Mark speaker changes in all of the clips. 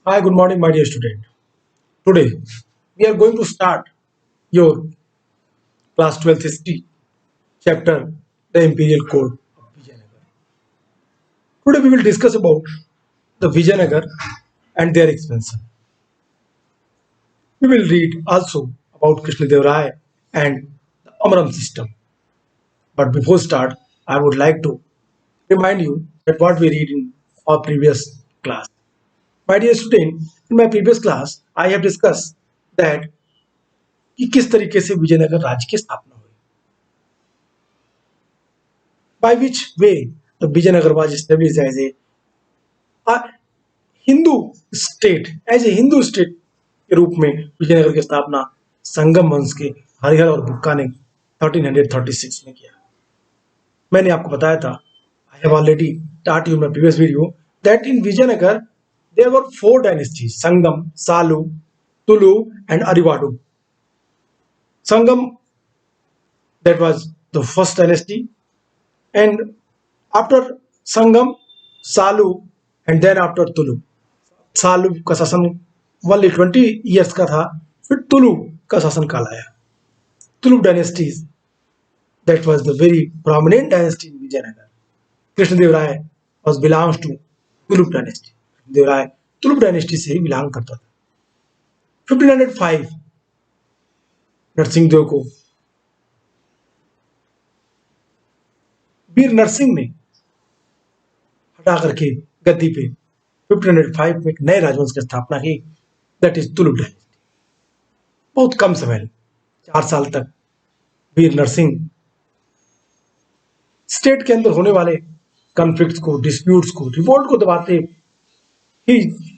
Speaker 1: Hi, good morning, my dear student. Today, we are going to start your class 12th history chapter, the Imperial Code of Vijayanagar. Today, we will discuss about the Vijayanagar and their expansion. We will read also about Krishnadevaraya and the Amaram system. But before start, I would like to remind you that what we read in our previous class. My dear student, in my previous class, I have discussed that कि किस तरीके से विजयनगर राज्य की स्थापना हुई. By which way the Vijayanagar was established a Hindu state as a Hindu state के रूप में विजयनगर की स्थापना संगम वंश के हरिहर और बुक्का ने 1336 में किया. मैंने आपको बताया था, I have already taught you in my previous video that in Vijayanagar there were four dynasties: Sangam, Salu, Tulu and Aravidu. Sangam, that was the first dynasty, and after Sangam, Salu, and then after Tulu. सालू का शासन 120 ईयर्स का था. फिर तुलु का शासन काल आया. Tulu dynasties, that was the very prominent dynasty in Vijayanagar. Krishnadevaraya was belongs to Tuluva dynasty. Devaraya Tuluva dynasty से ही बिलोंग करता था. 1505 नरसिंह देव को वीर नरसिंह ने हटा करके गद्दी पे 1505 में एक नए राजवंश की स्थापना की, दैट इज तुलुप डायनेस्टी. बहुत कम समय, 4 साल तक वीर नरसिंह स्टेट के अंदर होने वाले कॉन्फ्लिक्ट्स को, डिस्प्यूट्स को, रिवोल्ट को दबाते ही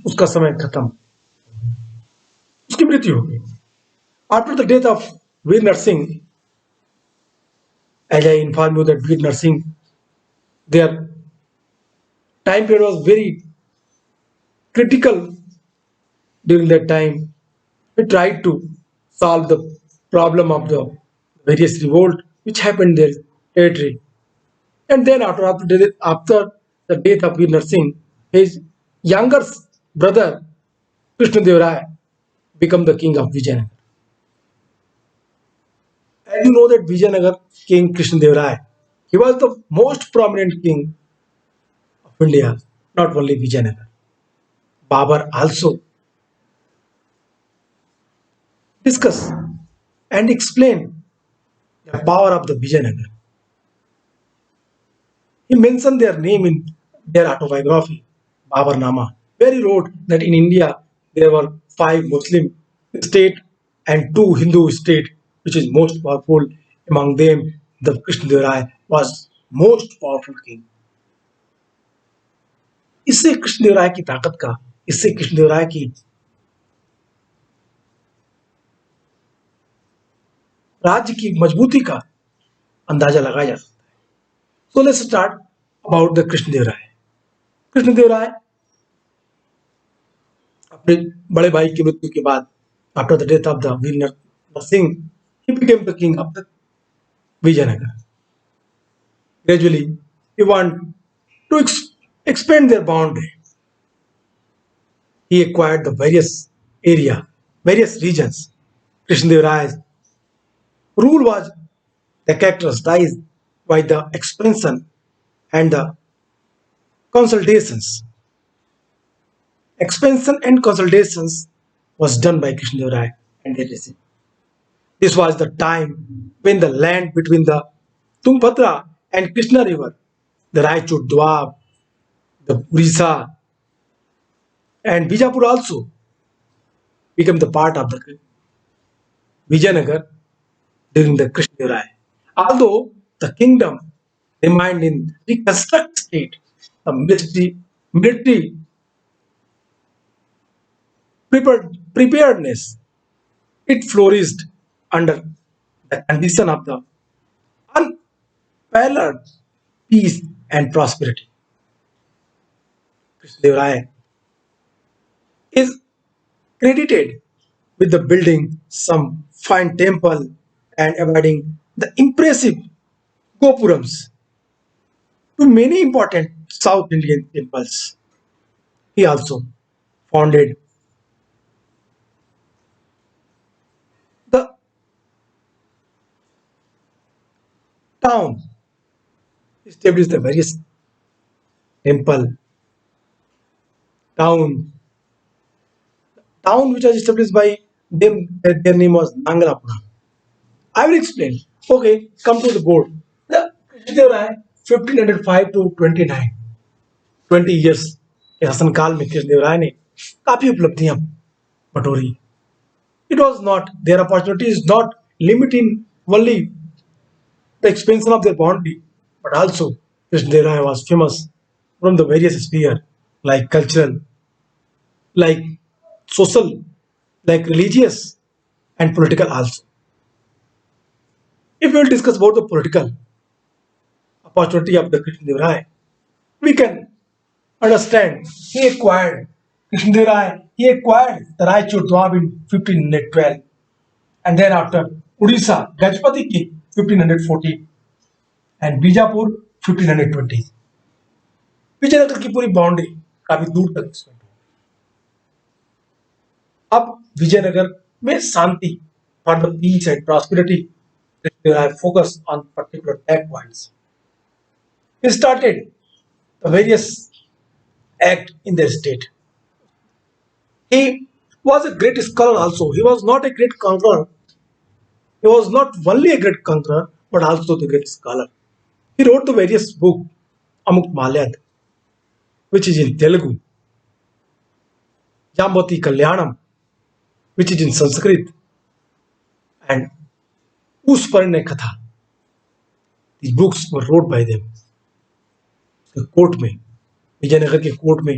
Speaker 1: उसका समय खत्म, उसकी मृत्यु हो गई. After the death of Veer Narasimha, as I inform you that Veer Narasimha, there time period was very critical. During that time, we tried to solve the problem of the various revolt which happened in their territory. And then after the death of Veer Narsingh, his younger brother Krishnadevaraya became the king of Vijayanagar. As you know that Vijayanagar king Krishnadevaraya, he was the most prominent king of India, not only Vijayanagar. Babar also discuss and explain the power of the Vijayanagar. He mentioned their name in their autobiography, Babarnama, where he wrote that in India there were 5 Muslim state and 2 Hindu state, which is most powerful. Among them, the Krishnadevaraya was most powerful king. इससे कृष्णदेवराय की ताकत का, इससे कृष्णदेवराय की राज्य की मजबूती का अंदाजा लगाया जा सकता है. So let's start about the Krishnadevaraya. Krishnadevaraya अपने बड़े भाई की मृत्यु के बाद, after the death of the Veer Narsingh, he became the king of the Vijayanagar. Gradually, he wanted to expand their boundary. He acquired the various regions. Krishnadevaraya's rule was characterized by the expansion and the consultations. Expansion and consultations was done by Krishnadevaraya and their regime. This was the time when the land between the Tumbhadra and Krishna River, the Raichur Dwab, the Orissa, and Bijapur also became the part of the Vijayanagar during the Krishnadevaraya. Although the kingdom remained in reconstructed state, the military preparedness, it flourished under the condition of the unparalleled peace and prosperity. Krishnadevaraya is credited with the building some fine temple and avoiding the impressive gopurams to many important South Indian temples. He also founded the town, established the various temple, town, town which was established by them, their name was Nangalapura. I will explain. Okay, come to the board. The Krishnadevaya 1505 to 29, 20 years के शासनकाल में कृष्णदेवराय ने काफी उपलब्धियां बटोरी. It was not, their opportunity is not limited in only the expansion of their boundary, but also Krishnadevaya was famous from the various sphere like cultural, like social, like religious and political also. If we will discuss about the political opportunity of the Krishnadevaya, we can understand he acquired the Raichur Dwab in 1512 and thereafter Odisha, Gajpati ki 1514 and Bijapur 1520. Vijayanagar की पूरी boundary काफी दूर तक extend हो. अब विजयनगर में शांति for the peace and prosperity focus on particular tag points. He started the various act in their state. He was a great scholar also. He was not a great conqueror. He was not only a great conqueror, but also the great scholar. He wrote the various books, Amuk Malyad, which is in Telugu, Jambati Kalyanam, which is in Sanskrit, and Usparne Katha. These books were wrote by them. The court में, विजयनगर के court में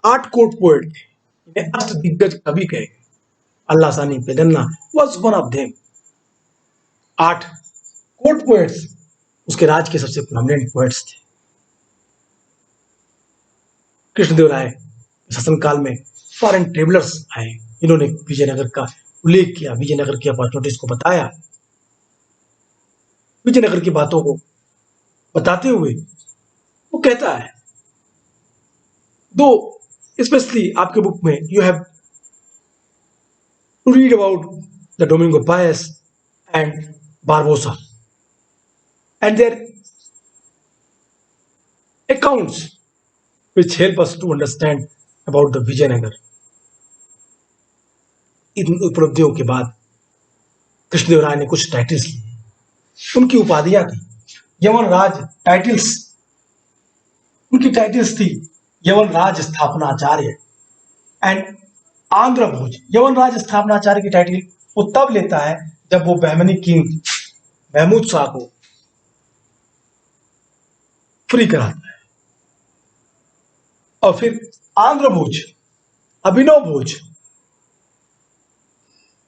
Speaker 1: 8 court poet थे. इन्हें अष्ट दिग्गज कवि कहे. अल्लासानी पेदन्ना was one of them. 8 court poets उसके राज के सबसे प्रोमिनेंट पोएट्स थे. कृष्णदेवराय शासनकाल में फॉरेन ट्रेवलर्स आए. इन्होंने विजयनगर का उल्लेख किया, विजयनगर की अपॉर्चुनिटीज को बताया. विजयनगर की बातों को बताते हुए वो कहता है, दो स्पेशली आपके बुक में you have to read about the Domingo Paes and Barbosa and their accounts which help us to understand about the Vijayanagar. इन उपलब्धियों के बाद कृष्णदेवराय ने कुछ टाइटल्स लिए. उनकी उपाधियां थी यवन राज टाइटल्स. उनकी टाइटल्स थी यवन राज स्थापनाचार्य एंड आंध्र भोज. यवन राज स्थापनाचार्य की टाइटल वो तब लेता है जब वो बहमनी किंग महमूद शाह को फ्री कराता है. और फिर आंध्र भोज, अभिनव भोज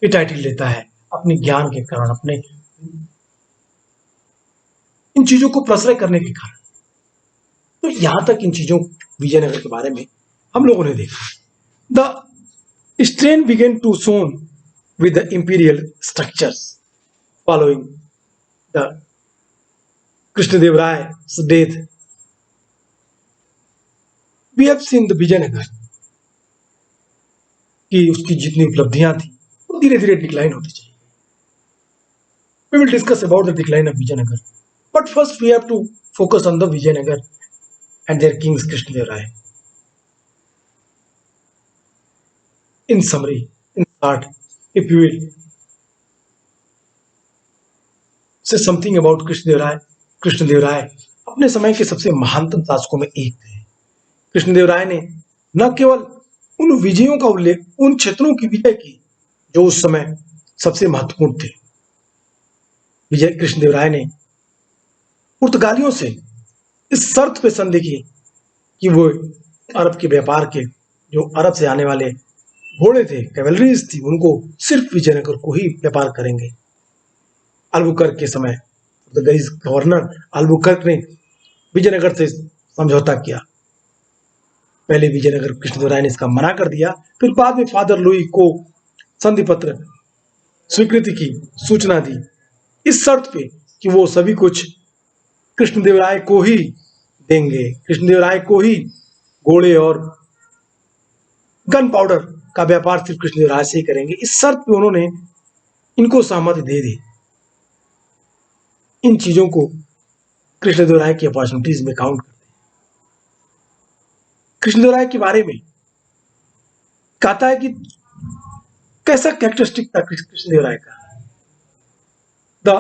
Speaker 1: की टाइटल लेता है अपने ज्ञान के कारण, अपने इन चीजों को प्रश्रय करने के कारण. तो यहां तक इन चीजों विजयनगर के बारे में हम लोगों ने देखा. The strain began to show with the imperial structures following the Krishnadevaraya death. We have seen the Vijayanagar कि उसकी जितनी उपलब्धियां थी वो धीरे धीरे डिक्लाइन होती चली. We will discuss about the decline of Vijayanagar. But first we have to focus on the Vijayanagar and their kings Krishnadevaya. In summary, in short, if you will say something about Krishnadevaya, Krishnadevaraya अपने समय के सबसे महानतम शासकों में एक थे. कृष्णदेवराय ने न केवल उन विजयों का उल्लेख, उन क्षेत्रों की विजय की जो उस समय सबसे महत्वपूर्ण थे. विजय कृष्णदेवराय ने पुर्तगालियों से इस शर्त पे संधि की कि वो अरब के व्यापार के जो अरब से आने वाले घोड़े थे, कैवलरीज थी, उनको सिर्फ विजयनगर को ही व्यापार करेंगे. अल्बुकर्क के समय पुर्तगालीज गवर्नर अल्बुकर्क ने विजयनगर से समझौता किया. पहले विजयनगर कृष्णदेवराय ने इसका मना कर दिया, फिर बाद में फादर लुई को संधि पत्र स्वीकृति की सूचना दी इस शर्त पे कि वो सभी कुछ कृष्णदेवराय को ही देंगे, कृष्णदेवराय को ही घोड़े और गन पाउडर का व्यापार सिर्फ कृष्णदेवराय से ही करेंगे, इस शर्त पे उन्होंने इनको सहमति दे दी। इन चीजों को कृष्णदेवराय की अपॉर्चुनिटीज में काउंट करते हैं। कृष्णदेवराय के बारे में कहता है कि कैसा कैरेक्टरिस्टिक था कृष्णदेवराय का। The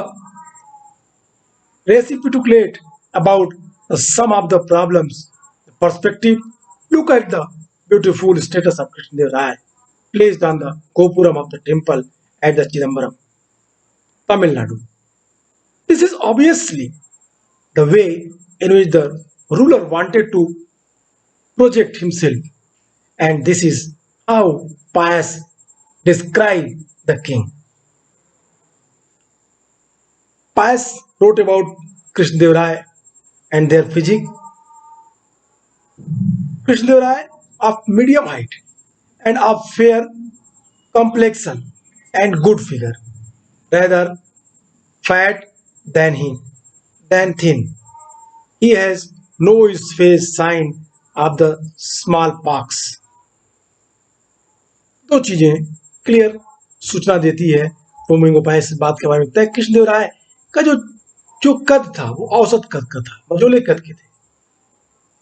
Speaker 1: reciprocate about some of the problems, the perspective. Look at the beautiful status of Krishnadev Rai placed on the Gopuram of the temple at the Chidambaram, Tamil Nadu. This is obviously the way in which the ruler wanted to project himself, and this is how Pius described the king. Pius wrote about Krishnadev Rai and their physique. Krishnadev Rai of medium height and of fair complexion and good figure, rather fat than thin. He has no face sign of the smallpox. दो चीजें clear सूचना देती है होमिंगोपाय इस बात के बारे में तय कृष्णदेव राय का जो जो कद था वो औसत कद का था, मझोले कद के थे।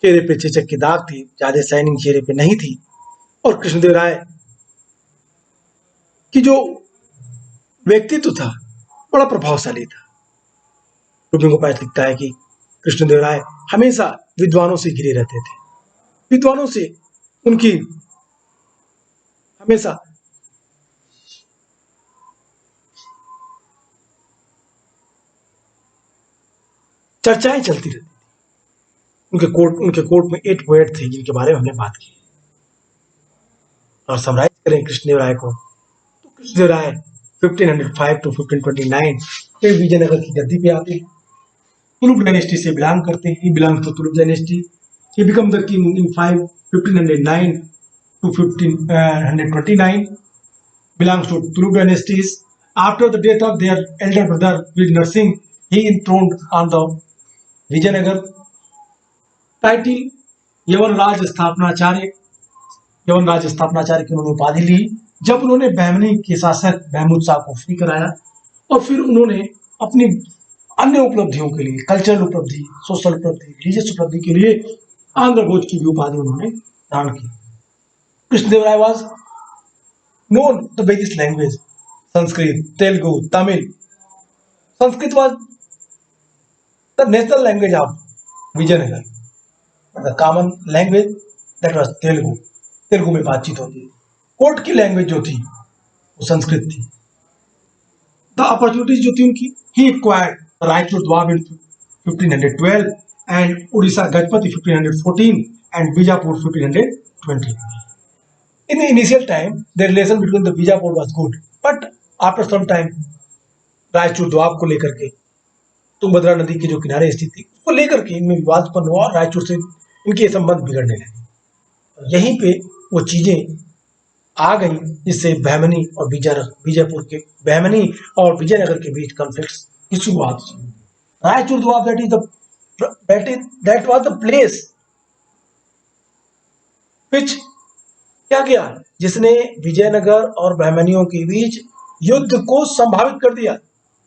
Speaker 1: चेहरे पे चेचक की दाग थी, ज्यादा शाइनिंग चेहरे पे नहीं थी। और कृष्णदेव राय की जो व्यक्तित्व था बड़ा प्रभावशाली था। होमिंगोपाय लिखता है कि कृष्णदेव राय हमेशा विद्वानों से घिरे रहते थे, विद्वानों से उनकी हमेशा चर्चाएं चलती रहती थी। उनके कोर्ट में 8 पोएट थे जिनके बारे में हमने बात की। और समराइज करें कृष्णदेव राय को तो कृष्णदेव राय 1505 टू 1529 फिर विजयनगर की गद्दी पे आते हैं। तुलुक डायनेस्टी से बिलोंग करते हैं, belong to Tuluva dynasty. He became the king in 1509 to 1529. Belongs to Tuluk dynasties. After the death of their elder brother Vijay Singh, he enthroned on the Vijayanagar title यवन राज स्थापनाचार्य की उन्होंने उपाधि ली जब उन्होंने बहमनी के शासक महमूद शाह को फ्री कराया। और फिर उन्होंने अपनी अन्य उपलब्धियों के लिए, कल्चरल उपलब्धि, सोशल उपलब्धि, रिलीजियस उपलब्धि के लिए आंध्र भोज की भी उपाधि उन्होंने धारण की। कृष्णदेव राय was known the Vedic language, Sanskrit, Telugu, Tamil. Sanskrit was the national language of Vijayanagar. The common language that was Telugu. Telugu में बातचीत होती थी। कोर्ट की लैंग्वेज जो थी वो संस्कृत थी। द अपॉर्चुनिटीज जो थी उनकी, he acquired Raichur Doab in 1512 and Orissa Gajapati 1514 and Bijapur 1520. In the initial time, the relation between the Bijapur was good, but after some time, Raichur Doab को लेकर के, तुंगभद्रा नदी के जो किनारे स्थित थी उसको लेकर के इनमें विवाद उत्पन्न हुआ और रायचूर से इनके संबंध बिगड़ने लगे। यहीं पे वो चीजें आ गई जिससे बहमनी और बीजापुर के बहमनी और विजयनगर के बीच कॉन्फ्लिक्ट्स की शुरुआत हुई। Raichur Doab that was the place which क्या किया, जिसने विजयनगर और बहमनियों के बीच युद्ध को संभावित कर दिया।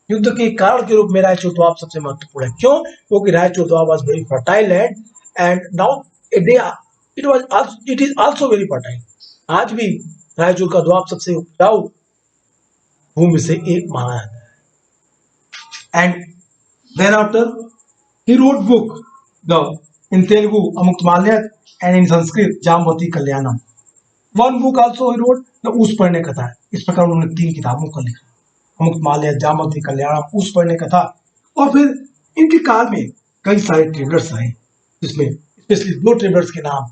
Speaker 1: युद्ध के कारण के रूप में रायचूर द्वाब सबसे महत्वपूर्ण है। क्यों? क्योंकि Raichur Doab was very fertile land and now it is also very fertile. आज भी रायचूर का द्वाब सबसे उपजाऊ भूमि से एक माना जाता है। And then after he wrote book the in Telugu Amuktamalyada and in Sanskrit Jambavati Kalyanam. One book also he wrote the उस पढ़ने कथा। इस प्रकार उन्होंने 3 किताबों को लिखा, अमुक्तमाल्य, जामवती कल्याणम, उस पढ़ने कथा। और फिर इनके काल में कई सारे ट्रेवलर्स आए जिसमें स्पेशली 2 ट्रेवलर्स के नाम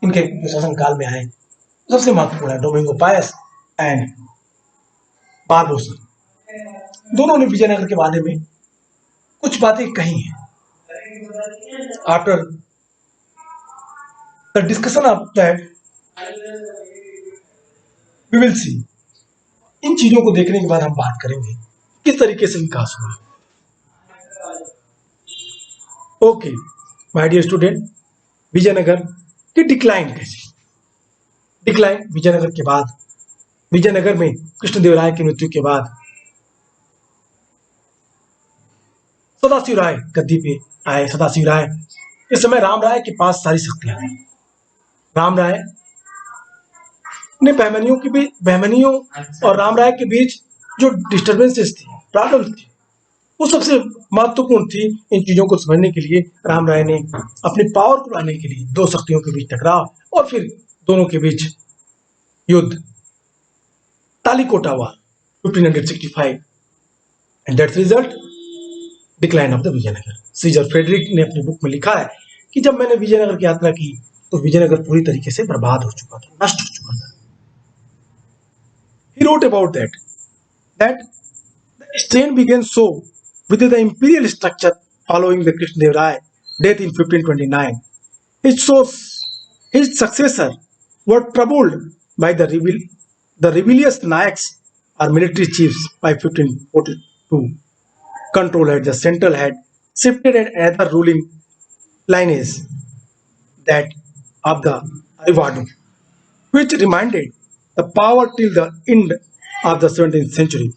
Speaker 1: इनके शासन काल में आए। सबसे महत्वपूर्ण है डोमिंगो पायस एंड बारबोसा। दोनों ने विजयनगर के बारे में कुछ बातें कही हैं। After the discussion of that we will see. इन चीजों को देखने के बाद हम बात करेंगे किस तरीके से विकास हुआ। Okay my dear student, Vijayanagar की डिक्लाइन कैसी? डिक्लाइन विजयनगर के बाद, विजयनगर में कृष्णदेवराय की मृत्यु के बाद सदाशिव राय गद्दी पे आए। सदाशिव राय इस समय राम राय के पास सारी शक्तियां थी। राम राय ने बहमनियों और राम राय के बीच जो डिस्टर्बेंसेस थी, प्रॉब्लम थी, वो सबसे महत्वपूर्ण थी। इन चीजों को समझने के लिए राम राय ने अपनी पावर को लाने के लिए दो शक्तियों के बीच टकराव और फिर दोनों के बीच युद्ध, Talikota war 1565, and that's result decline of the Vijayanagar. Caesar Frederick ने अपनी बुक में लिखा है कि जब मैंने विजयनगर की यात्रा की तो विजयनगर पूरी तरीके से बर्बाद हो चुका था, नष्ट हो चुका था। He wrote about that the strain began so within the imperial structure following the Krishnadevaya death in 1529. His successor were troubled by the rebellious Nayaks or military chiefs by 1542. Control at the central had shifted and another ruling lineage, that of the Arivadu, which remained the power till the end of the 17th century.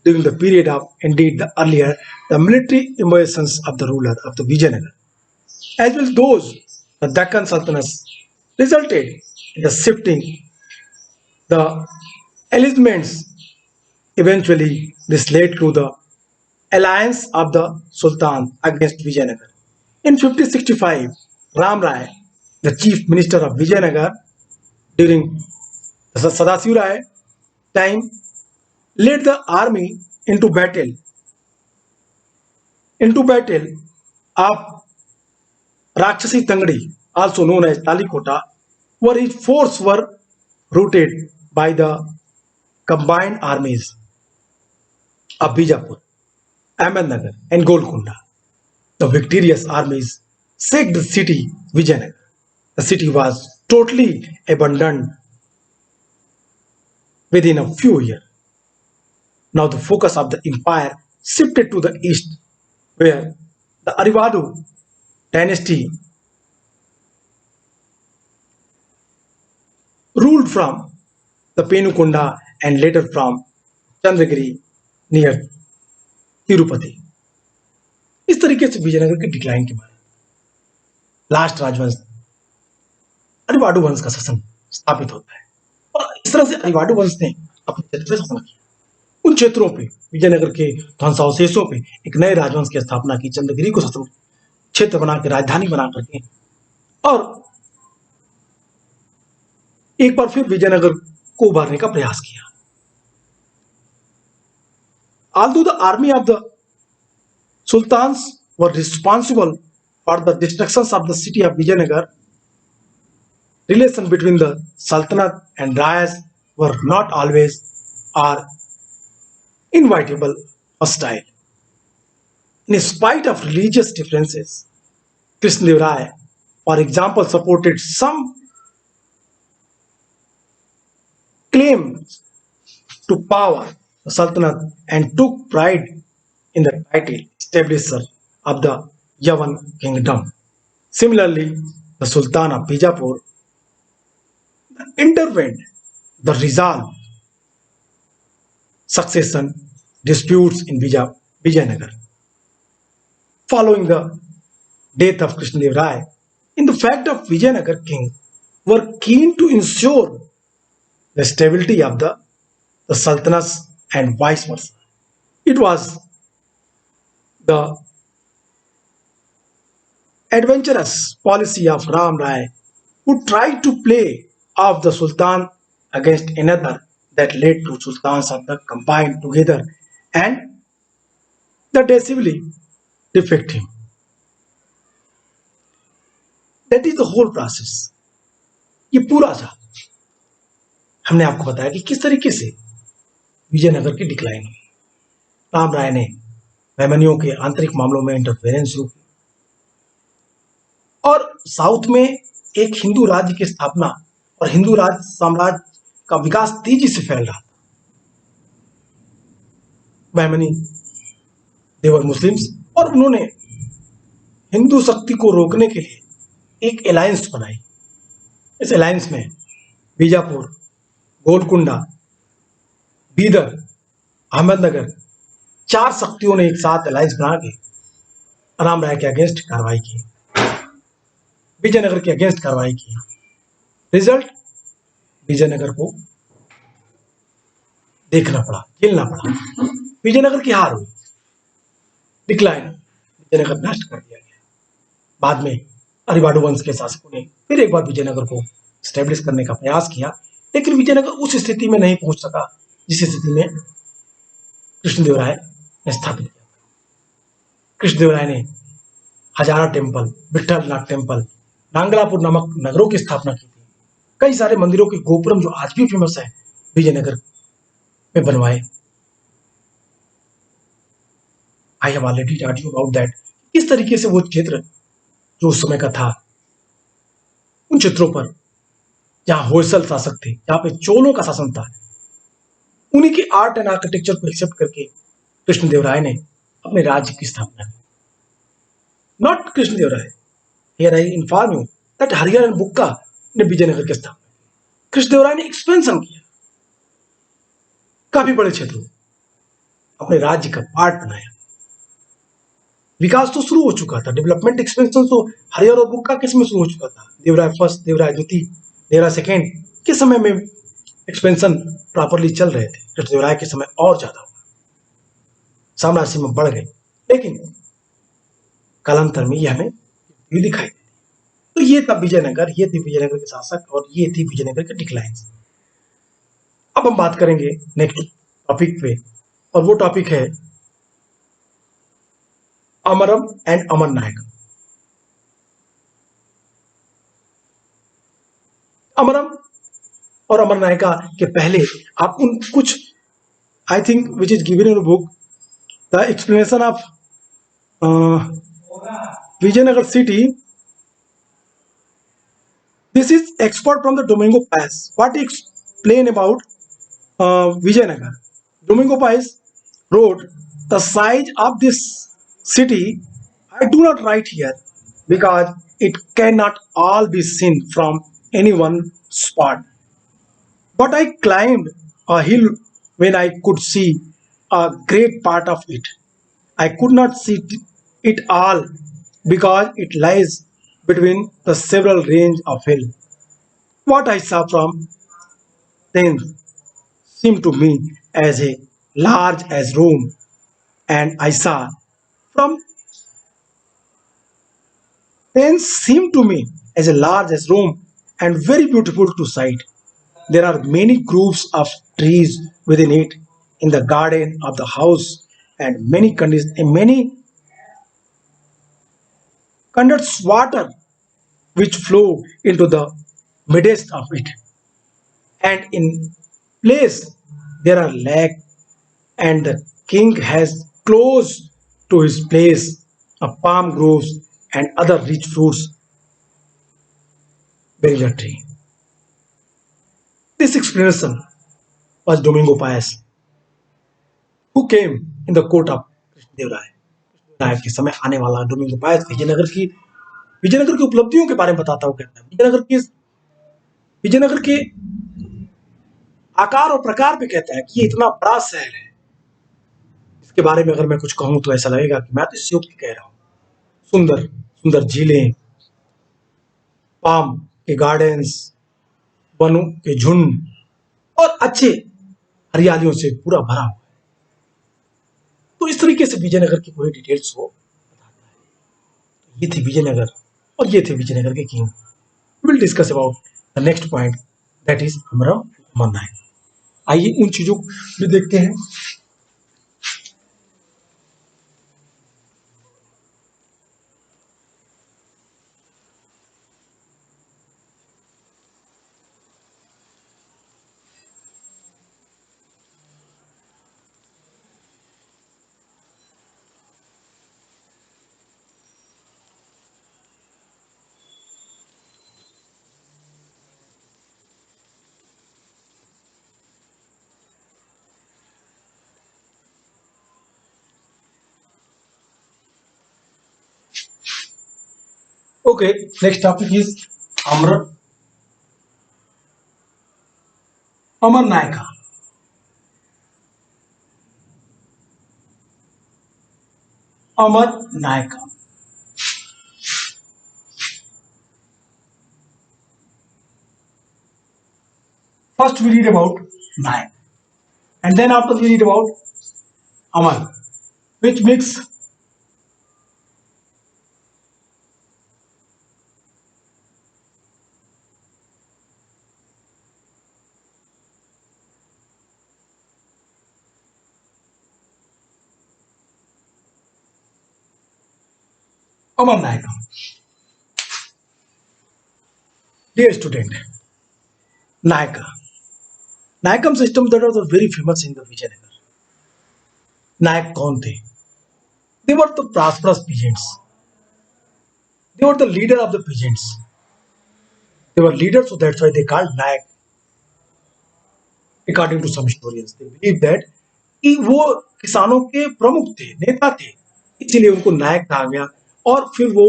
Speaker 1: During the period of, indeed, the military invasions of the ruler of the Vijayanagar, as well as those the Deccan Sultanates, resulted in the shifting the elements. Eventually, this led to the alliance of the Sultan against Vijayanagar. In 1565, Ram Rai, the chief minister of Vijayanagar during the Sadasiv Rai time, led the army into battle of Rakshasi Tangdi, also known as Talikota, where his forces were routed by the combined armies of Bijapur, Ahmednagar, and Golconda. The victorious armies sacked the city Vijayanagar. The city was totally abandoned within a few years. Now the focus of the empire shifted to the east, where the Arivadu dynasty ruled from the Penukonda and later from Chandragiri near Tirupati. इस तरीके से विजयनगर के decline के बारे में last राजवंश अरिवाडु वंश का शासन स्थापित होता है और इस तरह से अरिवाडु वंश ने अपने क्षेत्र पर शासन किया। उन क्षेत्रों पे, विजयनगर के ध्वंसावशेषों पे एक नए राजवंश की स्थापना की, चंद्रगिरी को शासन क्षेत्र बना के, राजधानी बना करके, और एक बार फिर विजयनगर को उभारने का प्रयास किया। Although the army of the sultans were responsible for the destructions of the city of Vijayanagar, relations between the Sultanate and Rayas were not always or inevitable hostile. In spite of religious differences, Krishnadev for example, supported some claims to power, the Sultanate, and took pride in the title establisher of the Yavan kingdom. Similarly, the Sultan of Bijapur intervened the resolve succession disputes in Vijayanagar. Following the death of Krishnadev Rai, in the fact of Vijayanagar king were keen to ensure the stability of the sultanates and vice versa. It was the adventurous policy of Ram Rai, who tried to play off the Sultan against another, that led to sultans of the combined together and the decisively defeat him. That is the whole process. ये पूरा था, हमने आपको बताया कि किस तरीके से विजयनगर की डिक्लाइन हुई। राम राय ने बहमनियों के आंतरिक मामलों में इंटरफेरेंस शुरू की और साउथ में एक हिंदू राज्य की स्थापना और हिंदू राज्य साम्राज्य का विकास तेजी से फैल रहा था। बहमनी देवर मुस्लिम्स, और उन्होंने हिंदू शक्ति को रोकने के लिए एक अलायंस बनाई। इस अलायंस में बीजापुर, गोलकुंडा, बीदर, अहमदनगर, चार शक्तियों ने एक साथ अलायंस बना के राम राय के अगेंस्ट कार्रवाई की, विजयनगर के अगेंस्ट कार्रवाई की। रिजल्ट, विजयनगर को देखना पड़ा, झेलना पड़ा। विजयनगर की हार हुई, डिक्लाइन, विजयनगर नष्ट कर दिया गया। बाद में अरिवाडू वंश के शासकों ने फिर एक बार विजयनगर को स्टैब्लिश करने का प्रयास किया, लेकिन विजयनगर उस स्थिति में नहीं पहुंच सका जिस स्थिति में कृष्णदेवराय ने स्थापित किया। कृष्णदेवराय ने हजारा टेम्पल, विठलनाथ टेम्पल, नांगलापुर नामक नगरों की स्थापना की थी। कई सारे मंदिरों के गोपुरम जो आज भी फेमस है विजयनगर में बनवाए। आई have already told you about that. किस तरीके से वो क्षेत्र जो उस समय का था, उन क्षेत्रों पर जहां होयसल शासक थे, जहां पे चोलों का शासन था, उन्हीं की आर्ट एंड आर्किटेक्चर को एक्सेप्ट करके कृष्णदेवराय ने अपने राज्य की स्थापना की। Not Krishnadevaraya, here I inform you that Harihara and Bukka ने विजयनगर की स्थापना की। कृष्णदेवराय ने एक्सपेंशन किया, काफी बड़े क्षेत्रों अपने राज्य का पार्ट बनाया। विकास तो शुरू हो चुका था, डेवलपमेंट एक्सपेंशन तो हरिहर और बुक्का के समय शुरू हो चुका था। देवराय फर्स्ट, देवराय द्वितीय, देवराय सेकेंड के समय में एक्सपेंशन प्रॉपरली चल रहे थे। कृष्णदेवराय के समय और ज्यादा हुआ, साम्राज्य में बढ़ गए, लेकिन कालांतर में यह हमें दिखाई देती। तो ये था विजयनगर, ये थे विजयनगर के शासक और ये थी विजयनगर के डिक्लाइन। अब हम बात करेंगे नेक्स्ट टॉपिक पे, और वो टॉपिक है अमरम एंड अमर नायक। अमरम और अमर नायका के पहले आप उन कुछ, I think which is given in book, the explanation of Vijayanagar city. This is expert from the Domingo Paes. What explain about Vijayanagar? Domingo Pais wrote, the size of this city I do not write here because it cannot all be seen from any one spot. But I climbed a hill when I could see a great part of it. I could not see it all because it lies between the several range of hill. What I saw from thence seemed to me as a large as Rome, and I saw from thence seemed to me as a large as Rome and very beautiful to sight. There are many groups of trees within it in the garden of the house, and many conduits water which flow into the midst of it. And in place there are lake, and the king has close to his place a palm groves and other rich fruits bearing a tree. This explanation was Domingo Paez, who came in the court of Krishna Rai के समय आने वाला Domingo Paes Vijayanagar की उपलब्धियों के बारे में बताता हुआ कहता है, विजयनगर के आकार और प्रकार पे कहता है कि ये इतना बड़ा शहर है, इसके बारे में अगर मैं कुछ कहूं तो ऐसा लगेगा कि मैं तो इससे कह रहा हूं। सुंदर सुंदर झीलें, पाम के गार्डन्स, वनों के झुंड और अच्छे हरियालियों से पूरा भरा हुआ है। तो इस तरीके से विजयनगर की पूरी डिटेल्स वो बताता है। ये थी विजयनगर और ये थे विजयनगर के king. Will discuss about the next point, that is Amaram Amara Nayaka. आइए उन चीजों को भी देखते हैं। Okay, next topic is Amr. Amar Nykaa, Amar Nykaa. First we read about Nayak, and then after we read about Amar, which makes Amar Nayaka. Dear student, Nayaka. Nayakam system that was very famous in the Vijayanagar. Nayak कौन थे? They were the prosperous peasants. They were the leader of the peasants. They were leaders, so that's why they called Nayak. According to some historians, they believe that कि वो किसानों के प्रमुख थे, नेता थे, इसीलिए उनको नायक कहा गया. और फिर वो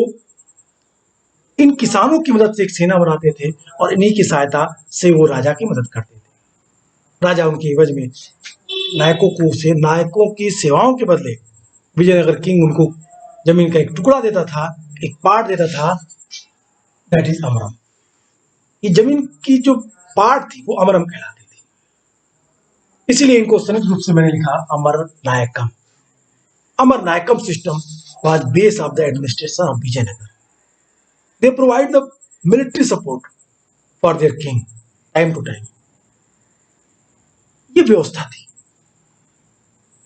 Speaker 1: इन किसानों की मदद से एक सेना बनाते थे और इन्हीं की सहायता से वो राजा की मदद करते थे. राजा उनके एवज में नायकों की सेवाओं के बदले विजयनगर किंग उनको जमीन का एक टुकड़ा देता था, एक पार्ट देता था. That is Amaram. ये जमीन की जो पार्ट थी वो अमरम कहलाती थी. इसीलिए इनको संयुक्त रूप से मैंने लिखा अमर नायकम. अमर Nayakam system was base of the administration of Vijayanagar. They provide the military support for their king time to time. ये व्यवस्था थी.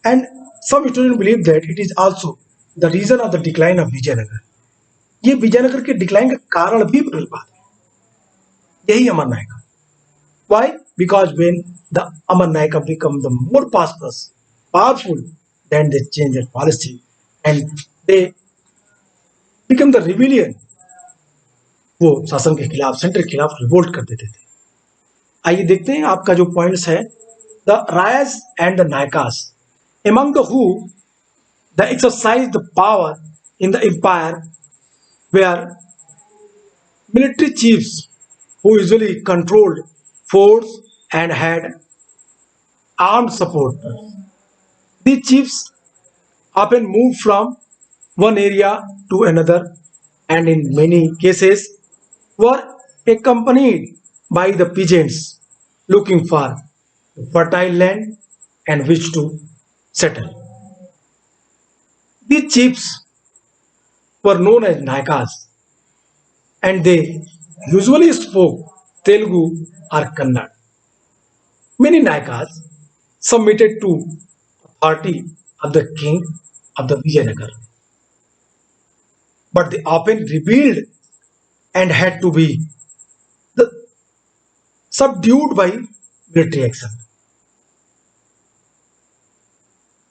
Speaker 1: And some students believe that it is also the reason of the decline of Vijayanagar. ये विजयनगर के decline का कारण भी बदल पाता है. यही अमर नायकम. Why? Because when the Amar Nayaka become the more prosperous, powerful, then they change their policy and they become the rebellion. वो शासन के खिलाफ, सेंटर के खिलाफ रिवोल्ट कर देते थे. आइए देखते हैं आपका जो पॉइंट्स है. The Rayas and the Nayakas among the who the exercise the power in the empire were military chiefs who usually controlled force and had armed support. These chiefs often moved from one area to another and in many cases were accompanied by the peasants looking for fertile land and which to settle. These chiefs were known as Nayakas and they usually spoke Telugu or Kannada. Many Nayakas submitted to authority of the king of the Vijayanagar, but they often rebelled and had to be the, subdued by military action.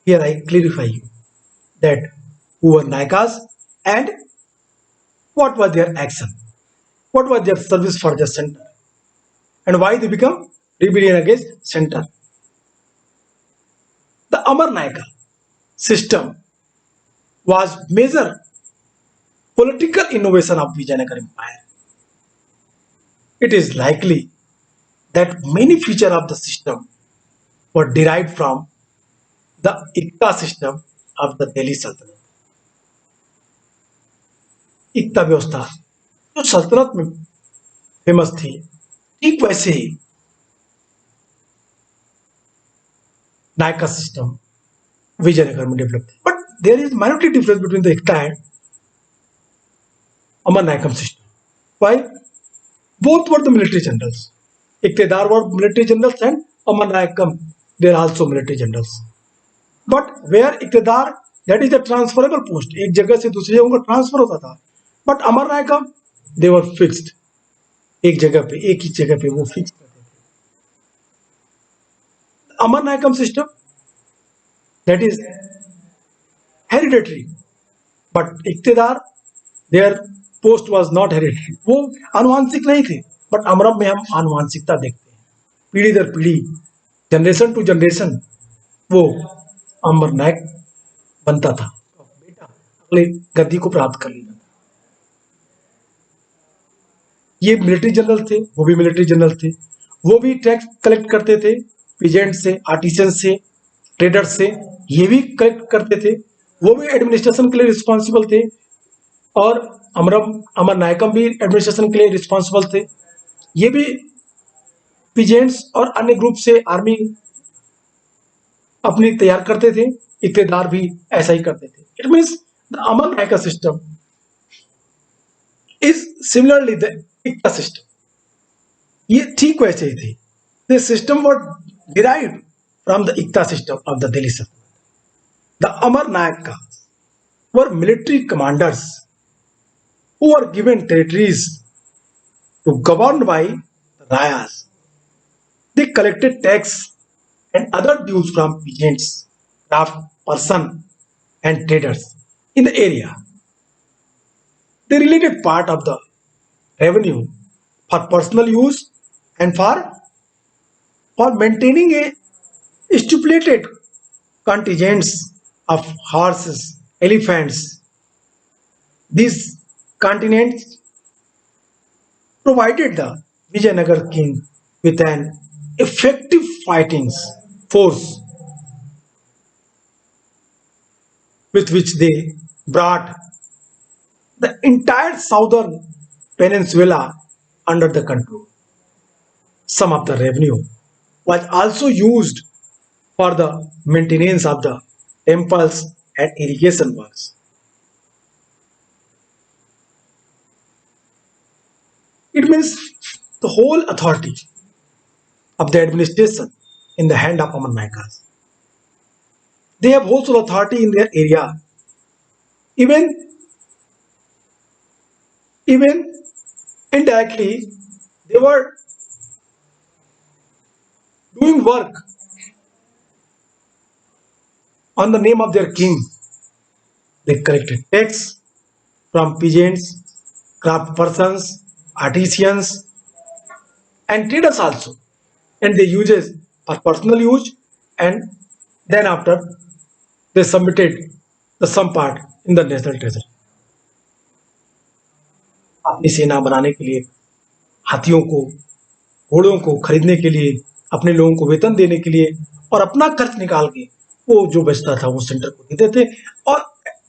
Speaker 1: Here I clarify you that who were Nayakas and what was their action, what was their service for the center, and why they become rebellion against center. The Amar Nayaka system was major political innovation of Vijayanagar Empire. It is likely that many features of the system were derived from the Ikta system of the Delhi Sultanate. इक्ता व्यवस्था जो सल्तनत में famous थी, ठीक वैसे ही Nykaa system Vijayanagar में develop थी. But there is minority difference between the iqta and Amara Nayakam system. Why? Both were the military generals. Iqtedar were military generals and Amara Nayakam there also military generals. But where iqtedar that is the transferable post, एक जगह से दूसरी जगह का transfer होता था. But Amar नायकम they were fixed, एक जगह पे, एक ही जगह पे वो फिक्स करते थे. Amara Nayakam system that is hereditary, but iqtedar their post was not hereditary. वो आनुवंशिक नहीं थे. बट अमरम में हम आनुवंशिकता देखते हैं. पीढ़ी दर पीढ़ी, जनरेशन टू जनरेशन वो अमर नायक बनता था, बेटा अगले गद्दी को प्राप्त कर लेता था. ये मिलिट्री जनरल थे, वो भी मिलिट्री जनरल थे. वो भी टैक्स कलेक्ट करते थे पीजेंट से, आर्टिसन से, ट्रेडर से, ये भी कलेक्ट करते थे। वो भी एडमिनिस्ट्रेशन के लिए रिस्पॉन्सिबल थे और अमर नायकम भी एडमिनिस्ट्रेशन के लिए रिस्पॉन्सिबल थे। ये भी पीजेंट्स और अन्य ग्रुप से आर्मी अपनी तैयार करते थे, इक्तेदार भी ऐसा ही करते थे। It means the Amara Nayaka system is similarly the iqta system. ये ठीक वैसे ही थी। The system were derived from the iqta system of the Delhi सल्तनत। The Amar Nayaka were military commanders who were given territories to govern by the Rayas. They collected tax and other dues from peasants, craft person, and traders in the area. They related part of the revenue for personal use and for maintaining a stipulated contingents of horses, elephants. These contingents provided the Vijayanagar king with an effective fighting force with which they brought the entire southern peninsula under the control. Some of the revenue was also used for the maintenance of the temples and irrigation works. It means the whole authority of the administration in the hand of Amar Nayakas. They have also authority in their area. Even indirectly, they were doing work on the name of their king. They collected tax from peasants, craft persons, artisans, and traders also, and they uses for personal use, and then after they submitted the some part in the national treasury. अपनी सेना बनाने के लिए, हाथियों को, घोड़ों को खरीदने के लिए, अपने लोगों को वेतन देने के लिए और अपना खर्च निकाल के वो जो बचता था वो सेंटर को देते थे। और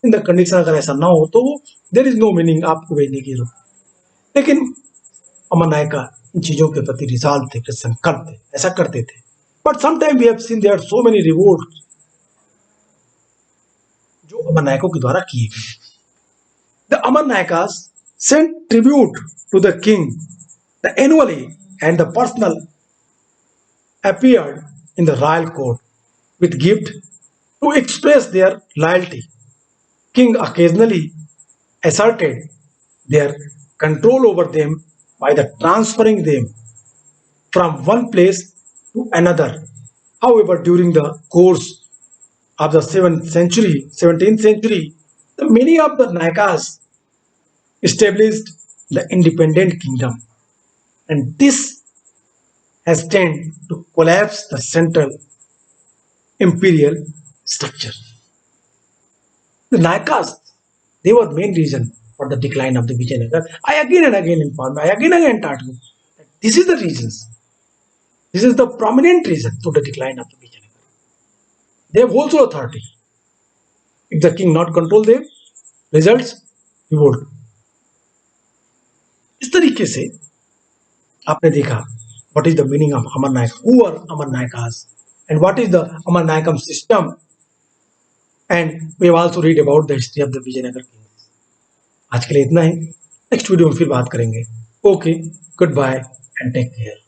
Speaker 1: इन द कंडीशन अगर ऐसा ना हो तो वो देर इज नो मीनिंग आपको भेजने की जरूरत। लेकिन अमर नायका इन चीजों के प्रति रिजॉल्व थे, संकल्प थे, ऐसा करते थे। But sometime we have seen there so many revolt जो अमर नायकों के द्वारा किए गए। The Amara Nayakas sent tribute to the king annually, and the personal appeared in the royal court with gift to express their loyalty. King occasionally asserted their control over them by the transferring them from one place to another. However, during the course of the 17th century, many of the Nayakas established the independent kingdom, and this has tended to collapse the central imperial structure. The Nayakas, they were the main reason for the decline of the Vijayanagar. I again and again informed, I again and again taught you that this is the reasons. This is the prominent reason to the decline of the Vijayanagar. They have also authority. If the king not control them, results revolt. इस तरीके से आपने देखा what is the meaning of Amar Nayak, who are Amar Nayakas, and what is the Amar Nayakam system, and we have also read about the history of the Vijayanagar kings. आज के लिए इतना ही, next video में फिर बात करेंगे। Okay, good bye and take care.